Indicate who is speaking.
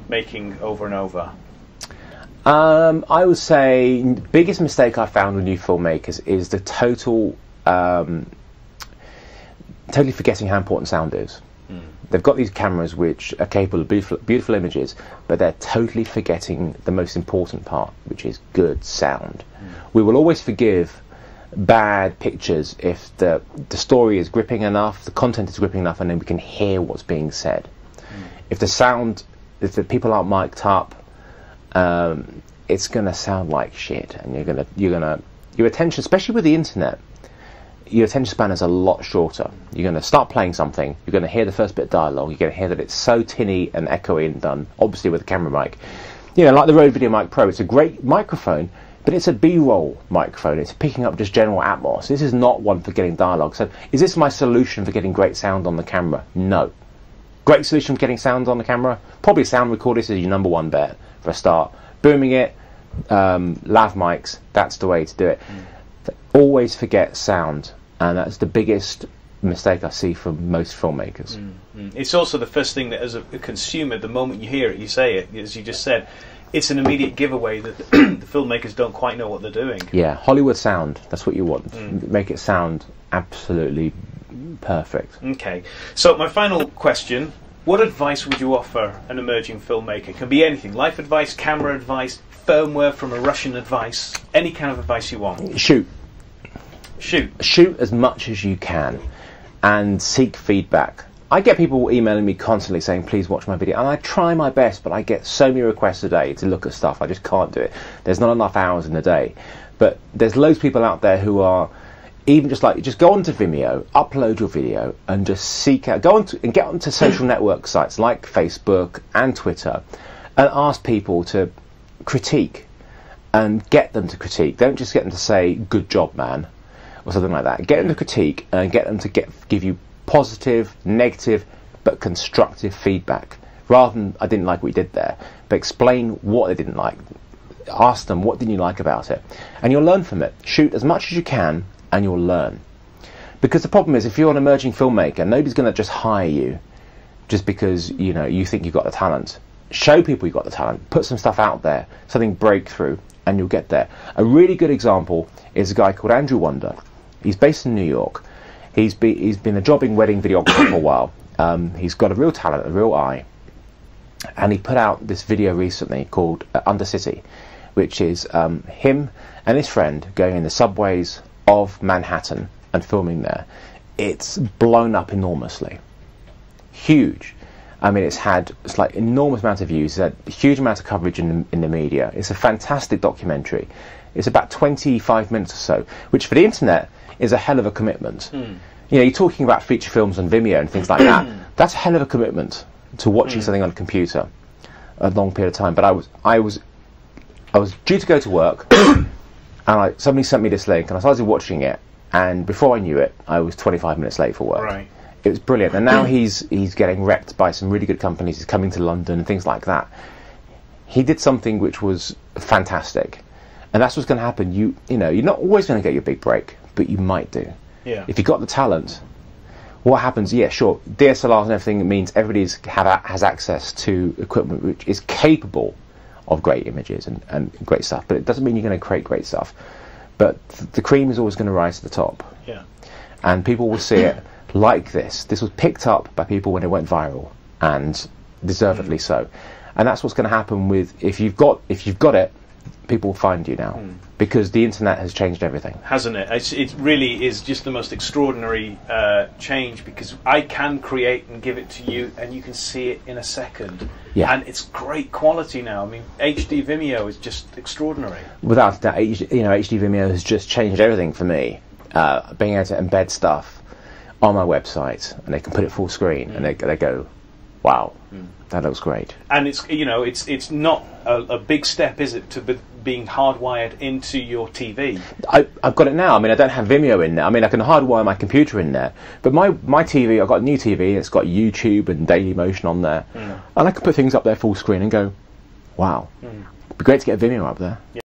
Speaker 1: making over and over?
Speaker 2: I would say the biggest mistake I found with new filmmakers is the totally forgetting how important sound is. They've got these cameras which are capable of beautiful images, but they're totally forgetting the most important part, which is good sound. We will always forgive bad pictures if the story is gripping enough, the content is gripping enough, and then we can hear what's being said. If the people aren't mic'd up, it's going to sound like shit, and your attention, especially with the internet, your attention span is a lot shorter. You're going to start playing something, you're going to hear the first bit of dialogue, you're going to hear that it's so tinny and echoey and done, obviously with a camera mic. You know, like the Rode Video Mic Pro, it's a great microphone, but it's a B-roll microphone. It's picking up just general atmos. This is not one for getting dialogue. So is this my solution for getting great sound on the camera? No. Great solution for getting sound on the camera? Probably sound recorders is your #1 bet for a start. Booming it, lav mics, that's the way to do it. Always forget sound, and that's the biggest mistake I see from most filmmakers.
Speaker 1: It's also the first thing that, as a consumer, the moment you hear it, you say it, as you just said, it's an immediate giveaway that the filmmakers don't quite know what they're doing.
Speaker 2: Yeah, Hollywood sound, that's what you want. Make it sound absolutely perfect.
Speaker 1: Okay, so my final question, what advice would you offer an emerging filmmaker? It can be anything, life advice, camera advice, firmware from a Russian advice, any kind of advice you want.
Speaker 2: Shoot.
Speaker 1: Shoot
Speaker 2: as much as you can and seek feedback. I get people emailing me constantly saying please watch my video, and I try my best, but I get so many requests a day to look at stuff, I just can't do it. There's not enough hours in the day. But there's loads of people out there who are even just go onto Vimeo, upload your video, and just seek out, get onto social network sites like Facebook and Twitter and ask people to critique and get them to critique. Don't just get them to say good job man or something like that. Get them to critique and get them to give you positive, negative, but constructive feedback. Rather than, I didn't like what you did there, but explain what they didn't like. Ask them, what didn't you like about it? And you'll learn from it. Shoot as much as you can, and you'll learn. Because the problem is, if you're an emerging filmmaker, nobody's going to just hire you just because, you know, you think you've got the talent. Show people you've got the talent. Put some stuff out there, something breakthrough, and you'll get there. A really good example is a guy called Andrew Wonder. He's based in New York. He's been a jobbing wedding videographer for a while. He's got a real talent, a real eye. And he put out this video recently called Undercity, which is him and his friend going in the subways of Manhattan and filming there. It's blown up enormously. Huge. I mean, it's like enormous amount of views. It's had a huge amount of coverage in the media. It's a fantastic documentary. It's about 25 minutes or so, which for the internet is a hell of a commitment. You know, you're talking about feature films on Vimeo and things like that. That's a hell of a commitment to watching something on a computer a long period of time. But I was due to go to work, and somebody sent me this link, and I started watching it. And before I knew it, I was 25 minutes late for work.
Speaker 1: Right.
Speaker 2: It was brilliant. And now he's getting repped by some really good companies. He's coming to London and things like that. He did something which was fantastic. And that's what's going to happen. You know, you're not always going to get your big break, but you might do.
Speaker 1: Yeah.
Speaker 2: If you've got the talent, what happens? Yeah, sure. DSLRs and everything means everybody has access to equipment which is capable of great images and great stuff. But it doesn't mean you're going to create great stuff. But the cream is always going to rise to the top.
Speaker 1: Yeah. And
Speaker 2: people will see it like this. This was picked up by people when it went viral, and deservedly so. And that's what's going to happen with if you've got it. People will find you now because the internet has changed everything,
Speaker 1: hasn't it? It really is just the most extraordinary change, because I can create and give it to you, and you can see it in a second. Yeah. And it's great quality now. I mean, HD Vimeo is just extraordinary.
Speaker 2: Without that, HD Vimeo has just changed everything for me. Being able to embed stuff on my website, and they can put it full screen, and they go, "Wow, that looks great."
Speaker 1: And it's not a big step, is it, to being hardwired into your TV?
Speaker 2: I've got it now. I mean, I don't have Vimeo in there. I mean, I can hardwire my computer in there. But my TV, I've got a new TV. It's got YouTube and Daily Motion on there, and I can put things up there full screen and go, "Wow, it'd be great to get a Vimeo up there." Yeah.